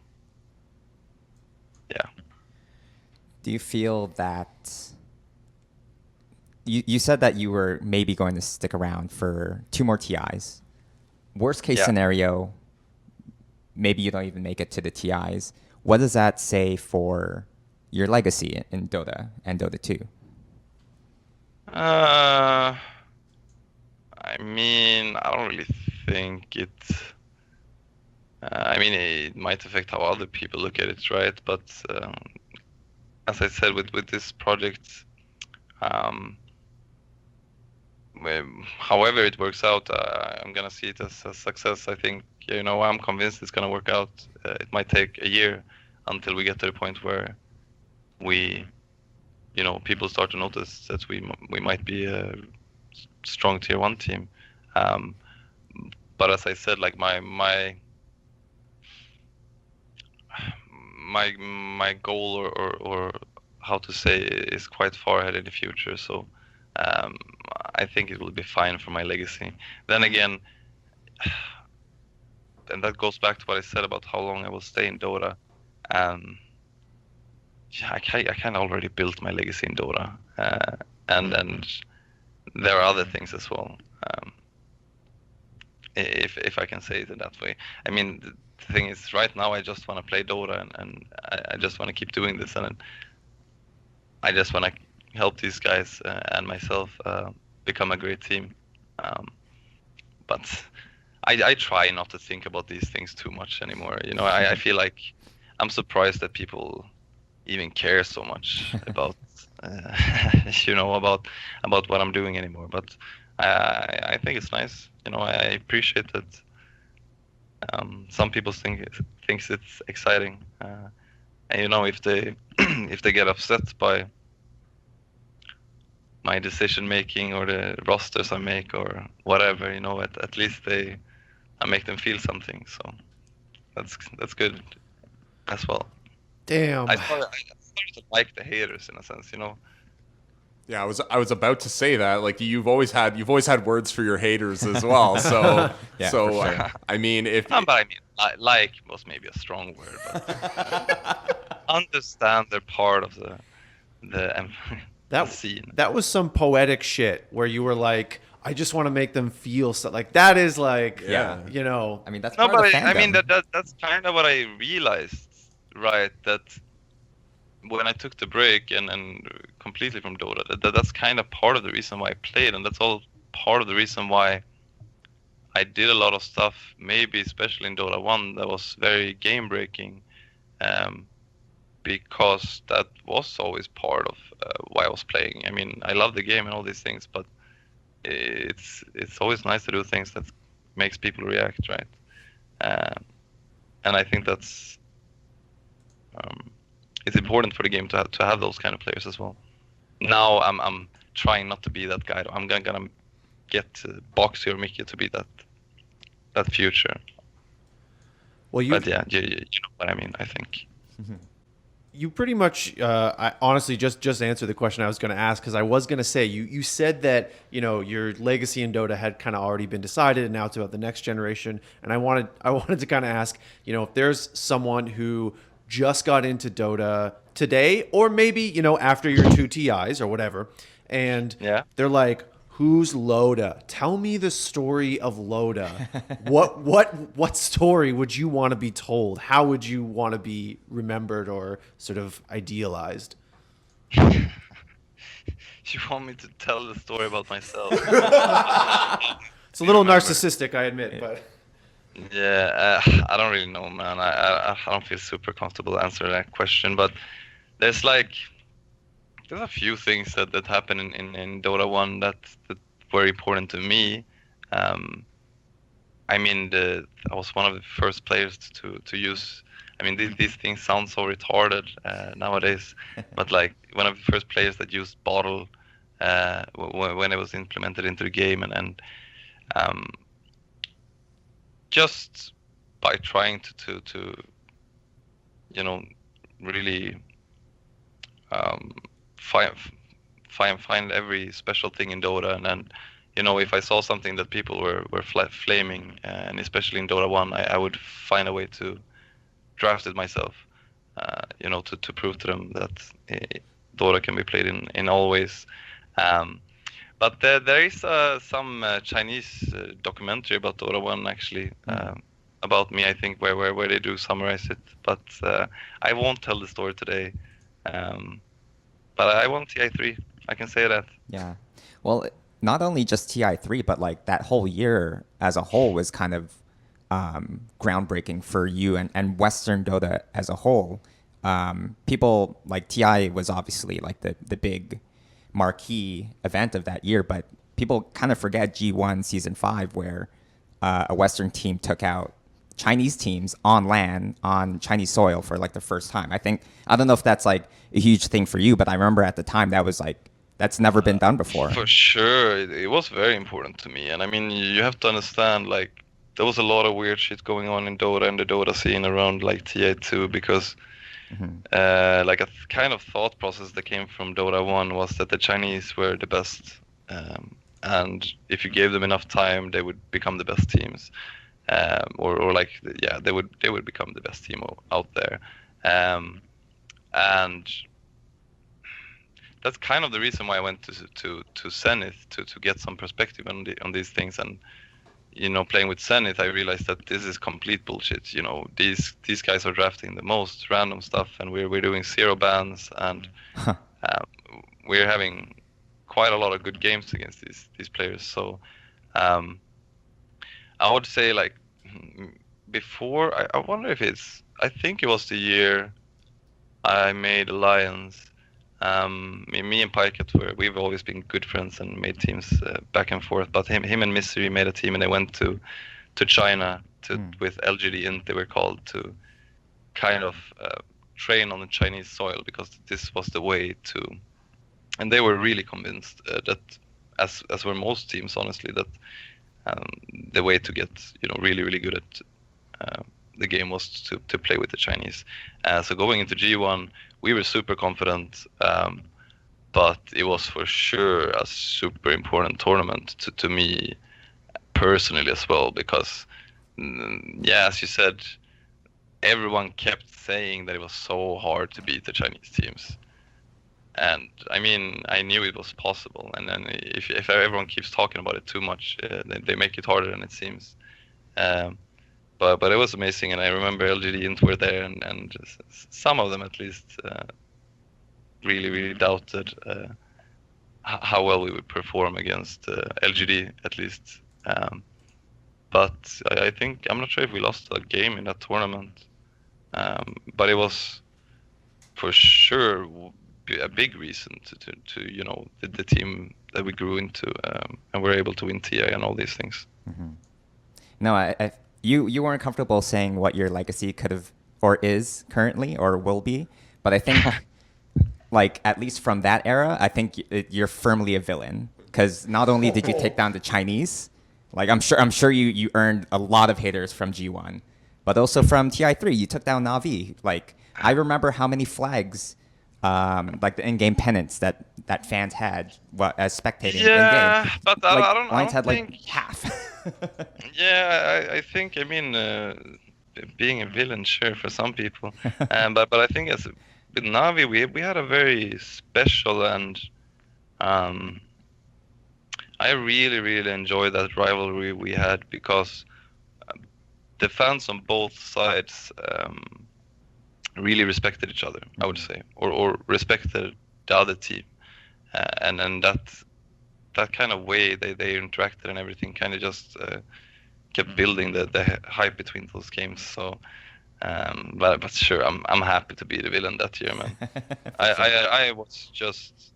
yeah. Do you feel that you said that you were maybe going to stick around for 2 more TIs? Worst case scenario, maybe you don't even make it to the TIs. What does that say for your legacy in Dota and Dota 2? I mean, I don't really think it. I mean, it might affect how other people look at it, right? But as I said, with this project, however it works out, I'm gonna see it as a success. I think, I'm convinced it's gonna work out. It might take a year until we get to the point where we, people start to notice that we might be a strong tier 1 team. But as I said, like my goal or how to say is quite far ahead in the future. So I think it will be fine for my legacy. Then again, and that goes back to what I said about how long I will stay in Dota. I kind of already built my legacy in Dota, and there are other things as well. If I can say it in that way. I mean, the thing is, right now I just want to play Dota, and I just want to keep doing this, and I just want to help these guys and myself become a great team. But I try not to think about these things too much anymore. I feel like I'm surprised that people even care so much about about what I'm doing anymore. But I think it's nice. I appreciate that. Some people thinks it's exciting, and if they if they get upset by my decision making or the rosters I make or whatever, at least I make them feel something. So that's good as well. Damn. I started to like the haters in a sense, Yeah, I was about to say that. Like you've always had words for your haters as well. So Yeah, so for sure. I mean, if But I mean, like was maybe a strong word, but understand they're part of the scene. That was some poetic shit where you were like, I just want to make them feel so. Like that is like, Yeah. I mean, that's No, part but of the I mean fandom. that's kind of what I realized, right? That when I took the break and completely from Dota, that's kind of part of the reason why I played, and that's all part of the reason why I did a lot of stuff, maybe especially in Dota 1, that was very game breaking, because that was always part of why I was playing. I mean, I love the game and all these things, but it's always nice to do things that makes people react, right? And I think that's it's important for the game to have those kind of players as well. Now I'm trying not to be that guy. I'm gonna get Boxy or Micke to be that future. Well, But yeah, you know what I mean, I think. You pretty much, I honestly just answered the question I was going to ask, because I was going to say, you said that, you know, your legacy in Dota had kind of already been decided and now it's about the next generation. And I wanted to kind of ask, you know, if there's someone who just got into Dota today, or maybe, you know, after your 2 TIs or whatever, and they're like, who's Loda? Tell me the story of Loda. What story would you want to be told? How would you want to be remembered or sort of idealized? You want me to tell the story about myself? It's a little narcissistic, I admit, but yeah, I don't really know, man. I don't feel super comfortable answering that question, but there's a few things that happen in Dota 1 that were important to me. I mean, I was one of the first players to use. I mean, these things sound so retarded nowadays, but like one of the first players that used bottle when it was implemented into the game, and just by trying to you know, really find every special thing in Dota, and then, you know, if I saw something that people were flaming, and especially in Dota 1, I would find a way to draft it myself, you know, to prove to them that Dota can be played in all ways. But there is some Chinese documentary about Dota 1 actually, about me, I think, where they do summarize it. But I won't tell the story today. But I won TI3. I can say that. Yeah. Well, not only just TI3, but like that whole year as a whole was kind of groundbreaking for you and Western Dota as a whole. People like TI was obviously like the big marquee event of that year, but people kind of forget G1 Season 5, where a Western team took out Chinese teams on LAN, on Chinese soil for like the first time. I don't know if that's like a huge thing for you, but I remember at the time that's never been done before. For sure, it was very important to me. And I mean, you have to understand, like, there was a lot of weird shit going on in Dota and the Dota scene around like TI2, because like a kind of thought process that came from Dota 1 was that the Chinese were the best, and if you gave them enough time, they would become the best teams. Or like, yeah, they would become the best team out there, and that's kind of the reason why I went to Zenith to get some perspective on these things. And, you know, playing with Zenith, I realized that this is complete bullshit. You know, these guys are drafting the most random stuff, and we're doing 0 bans, and we're having quite a lot of good games against these players. So I would say, like, before, I wonder if I think it was the year I made Alliance. Me and Pike, we've always been good friends and made teams back and forth. But him and Misery made a team, and they went to China with LGD Int, they were called, to kind of train on the Chinese soil, because this was the way to. And they were really convinced that, as were most teams, honestly, that the way to get, you know, really, really good at the game was to play with the Chinese. So going into G1, we were super confident, but it was for sure a super important tournament to me personally as well, because, yeah, as you said, everyone kept saying that it was so hard to beat the Chinese teams. And I mean, I knew it was possible. And then if everyone keeps talking about it too much, they make it harder than it seems. But it was amazing. And I remember LGD Int were there, and some of them at least really, really doubted how well we would perform against LGD at least. But I think, I'm not sure if we lost a game in that tournament. But it was for sure a big reason to you know, the team that we grew into, and we're able to win TI and all these things. Mm-hmm. No, you weren't comfortable saying what your legacy could have or is currently or will be, but I think like at least from that era, I think you're firmly a villain because not only did you take down the Chinese, like I'm sure you earned a lot of haters from G1, but also from TI3, you took down Na'Vi. Like I remember how many flags, like the in-game pennants that fans had as spectating Yeah, in-game. but Like, I don't Lions had think. like half. Yeah, I think, I mean, being a villain, sure, for some people. But I think with Navi, we had a very special, and I really, really enjoyed that rivalry we had because the fans on both sides really respected each other, I would say, or respected the other team. And that kind of way they interacted and everything kind of just kept building the hype between those games. So, but sure, I'm happy to be the villain that year, man. I was just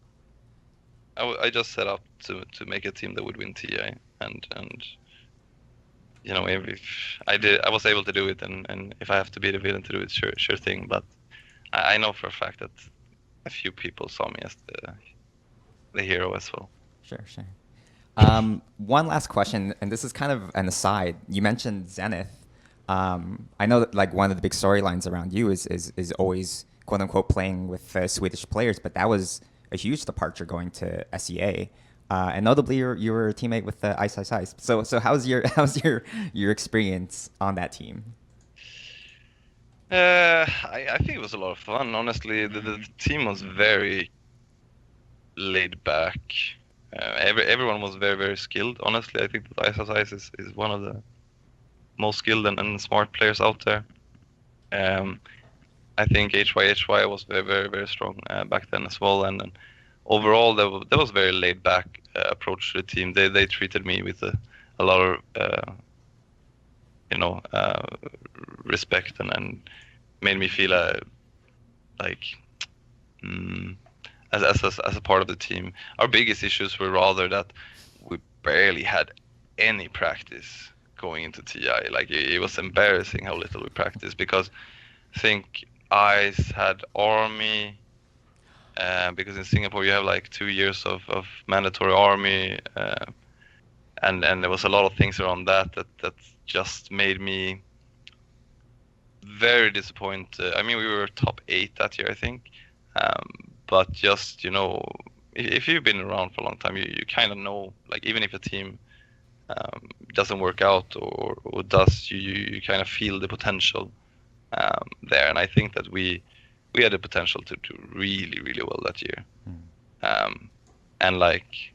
I just set up to make a team that would win TI, and you know, if I was able to do it, and if I have to be the villain to do it, sure thing. But I know for a fact that a few people saw me as the hero as well. Sure. One last question, and this is kind of an aside. You mentioned Zenith. I know that like one of the big storylines around you is always quote unquote playing with Swedish players, but that was a huge departure going to SEA. And notably, you were a teammate with Ice. So how's your experience on that team? I think it was a lot of fun. Honestly, the team was very laid back. Everyone was very, very skilled. Honestly, I think that Ice is one of the most skilled and smart players out there. I think HY was very, very, very strong back then as well. And overall, there was a very laid back approach to the team. They treated me with a lot of respect and made me feel like as a part of the team. Our biggest issues were rather that we barely had any practice going into TI. Like it was embarrassing how little we practiced, because I think Ice had Army, because in Singapore you have like 2 years of mandatory Army, and there was a lot of things around that just made me very disappointed. I mean, we were top 8 that year, I think. But just, if you've been around for a long time, you kind of know, like, even if a team doesn't work out or does, you kind of feel the potential there. And I think that we had the potential to do really, really well that year. And like,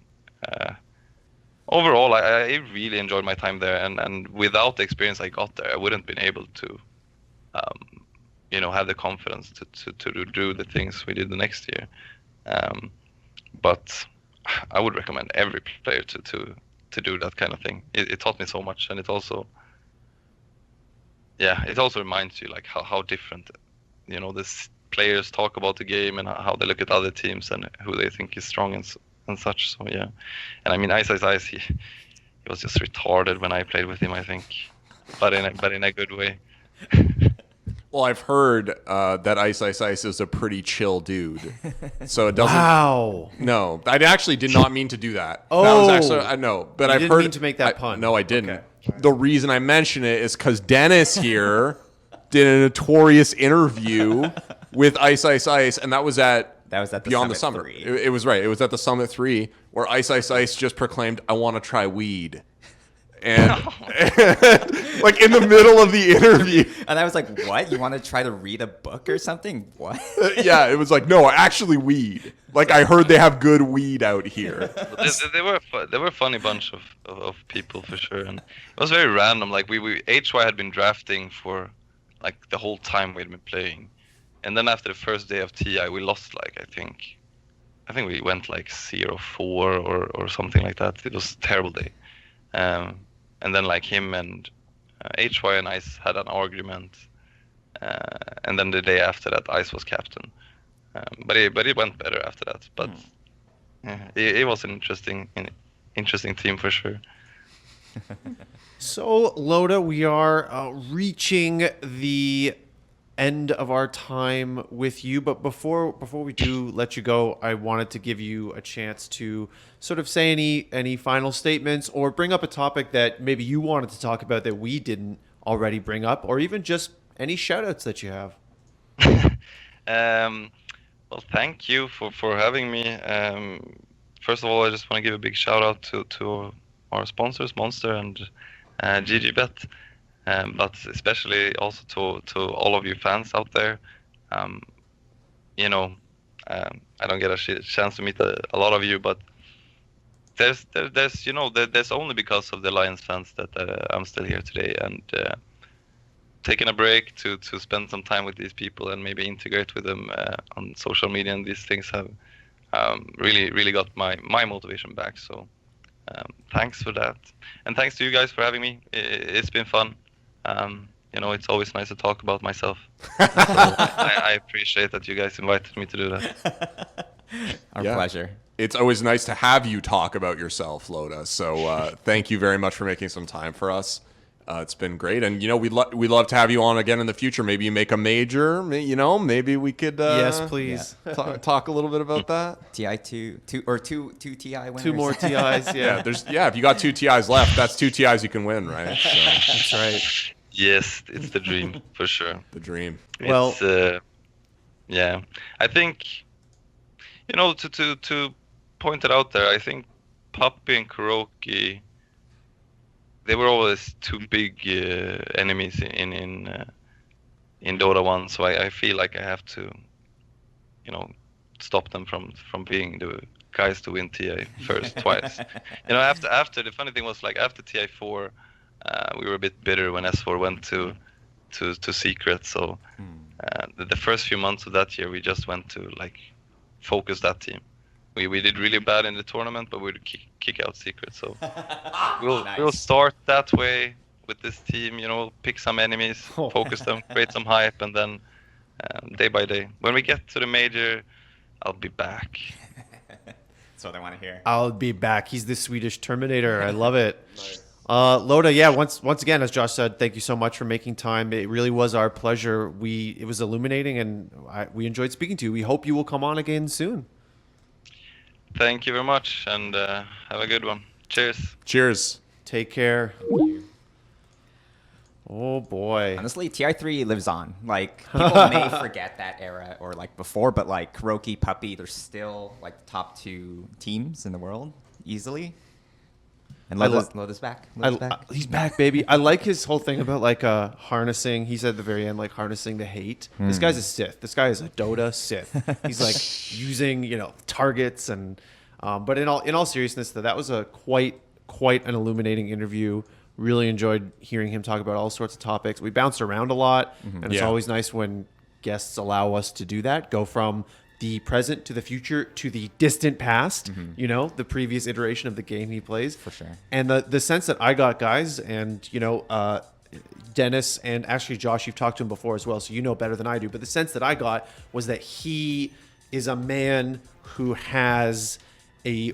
overall, I really enjoyed my time there. And without the experience I got there, I wouldn't been able to have the confidence to do the things we did the next year. But I would recommend every player to do that kind of thing. It taught me so much, and it also reminds you like how different the players talk about the game and how they look at other teams and who they think is strong and such. So yeah, and I mean Ice, he was just retarded when I played with him, I think, but in a good way. Well, I've heard that Ice is a pretty chill dude. So it doesn't. Wow. No, I actually did not mean to do that. Oh. That was actually no, but You I've didn't heard mean to make that pun. No, I didn't. Okay. The reason I mention it is because Dennis here did a notorious interview with Ice, and that was at the Beyond the Summit Summit. 3. It was right. It was at the Summit 3 where Ice just proclaimed, "I want to try weed." And like in the middle of the interview, And I was like, "What? You want to try to read a book or something? What?" Yeah, it was like, no, actually weed. Like I heard they have good weed out here. They were a funny bunch of people for sure, and it was very random. Like we HY had been drafting for like the whole time we'd been playing, and then after the first day of TI, we lost like I think we went like 0-4 or something like that. It was a terrible day. And then like him and HY and Ice had an argument, and then the day after that, Ice was captain. But it went better after that. But it was an interesting team for sure. So, Loda, we are reaching the end of our time with you. But before we do let you go, I wanted to give you a chance to sort of say any final statements or bring up a topic that maybe you wanted to talk about that we didn't already bring up, or even just any shout outs that you have. Well, thank you for having me. First of all, I just want to give a big shout out to our sponsors, Monster and GGBet, but especially also to all of you fans out there. You know, I don't get a chance to meet a lot of you, but there's there's only because of the Lions fans that I'm still here today, and taking a break to spend some time with these people and maybe integrate with them on social media, and these things have really got my motivation back. So thanks for that, and thanks to you guys for having me. It's been fun. It's always nice to talk about myself. So I appreciate that you guys invited me to do that. Our pleasure. It's always nice to have you talk about yourself, Loda. So thank you very much for making some time for us. It's been great, and we'd love to have you on again in the future. Maybe you make a major. Maybe we could. Yes, please. Talk a little bit about that. TI two TI winners. 2 more TIs. Yeah. If you got 2 TIs left, that's 2 TIs you can win, right? So, That's right. Yes, it's the dream for sure. the dream. Well, Yeah, I think to point it out there. I think Puppy and Kuroki, they were always 2 big enemies in Dota 1, so I feel like I have to, stop them from being the guys to win TI first twice. After the funny thing was, like, after TI 4, we were a bit bitter when S4 went to Secret. So the first few months of that year, we just went to focus that team. We did really bad in the tournament, but we would kick out Secret. So we'll start that way with this team. Pick some enemies, focus them, create some hype, and then day by day, when we get to the major, I'll be back. That's what I want to hear. I'll be back. He's the Swedish Terminator. I love it. Nice. Loda, yeah, once again, as Josh said, thank you so much for making time. It really was our pleasure. It was illuminating, and we enjoyed speaking to you. We hope you will come on again soon. Thank you very much, and have a good one. Cheers. Cheers. Take care. Oh boy. Honestly, TI3 lives on. People may forget that era or before, but Kuroki, Puppy, they're still the top 2 teams in the world easily. And Loda's back. He's back, baby. I like his whole thing about harnessing. He said at the very end, harnessing the hate. This guy's a Sith. This guy is a Dota Sith. He's using targets and. But in all seriousness, that was a quite an illuminating interview. Really enjoyed hearing him talk about all sorts of topics. We bounced around a lot, and it's always nice when guests allow us to do that. Go from the present to the future to the distant past, the previous iteration of the game he plays. For sure. And the sense that I got, guys, and, Dennis and actually Josh, you've talked to him before as well, so you know better than I do. But the sense that I got was that he is a man who has a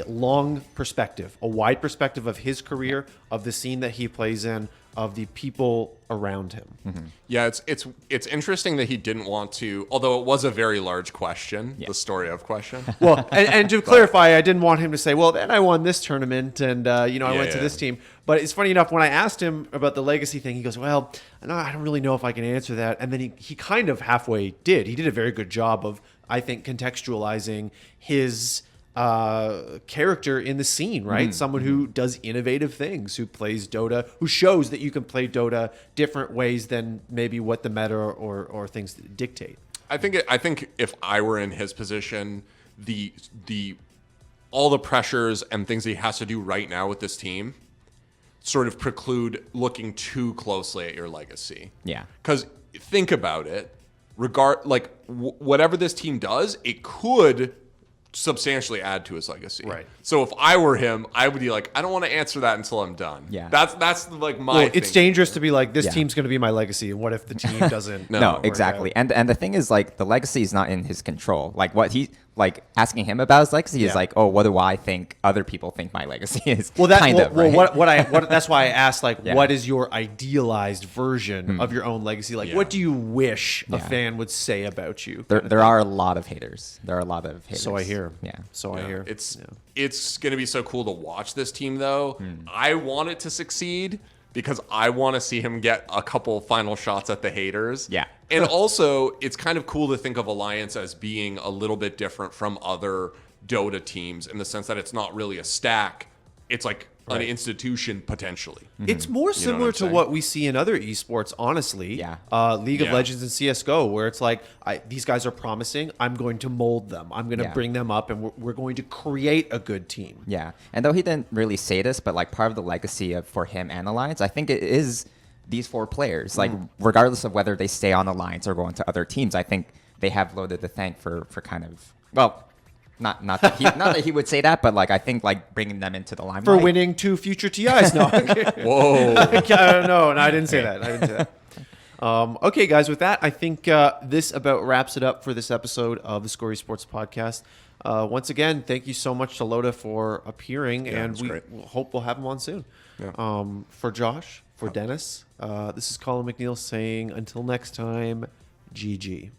long perspective, a wide perspective of his career, of the scene that he plays in, of the people around him. Yeah, it's interesting that he didn't want to, although it was a very large question, the story of question. Well, and to clarify, I didn't want him to say, well, then I won this tournament and, I went to this team. But it's funny enough, when I asked him about the legacy thing, he goes, well, no, I don't really know if I can answer that. And then he kind of halfway did. He did a very good job of, I think, contextualizing his character in the scene, right? Someone who does innovative things, who plays Dota, who shows that you can play Dota different ways than maybe what the meta or things dictate. I think if I were in his position, the all the pressures and things that he has to do right now with this team sort of preclude looking too closely at your legacy. Yeah. Because think about it, whatever this team does, it could substantially add to his legacy. Right. So if I were him, I would be like, I don't want to answer that until I'm done. Yeah. That's my Well, it's thinking. dangerous to be like, this team's going to be my legacy, and what if the team doesn't? No, exactly. And the thing is, the legacy is not in his control. like asking him about his legacy is Yeah. like, oh, what do I think other people think my legacy is? Well, that, kind well, of, right? what that's why I asked, like, Yeah. what is your idealized version of your own legacy? Like, Yeah. what do you wish a Yeah. fan would say about you? there are a lot of haters. There are a lot of haters. So I hear. Yeah. So I Yeah. hear. It's going to be so cool to watch this team, though. Hmm. I want it to succeed because I want to see him get a couple final shots at the haters. Yeah. And also, it's kind of cool to think of Alliance as being a little bit different from other Dota teams in the sense that it's not really a stack. It's like an institution potentially. It's more similar I'm to saying? what we see in other esports, honestly. Yeah. League of Yeah. Legends and CS:GO, where it's like, these guys are promising. I'm going to mold them. I'm going to Yeah. bring them up, and we're going to create a good team. Yeah, and though he didn't really say this, but like part of the legacy of for him and Alliance, I think it is these 4 players. Like regardless of whether they stay on Alliance or go into other teams, I think they have Loda to thank for kind of not that he would say that, but like I think like bringing them into the limelight For winning 2 future TIs. No. Whoa. No, I didn't say that. I didn't say that. Okay, guys, with that, I think this about wraps it up for this episode of the Score Esports podcast. Once again, thank you so much to Loda for appearing, and it's we great. hope we'll have him on soon. Yeah. For Josh, for Dennis, this is Colin McNeil saying, until next time, GG.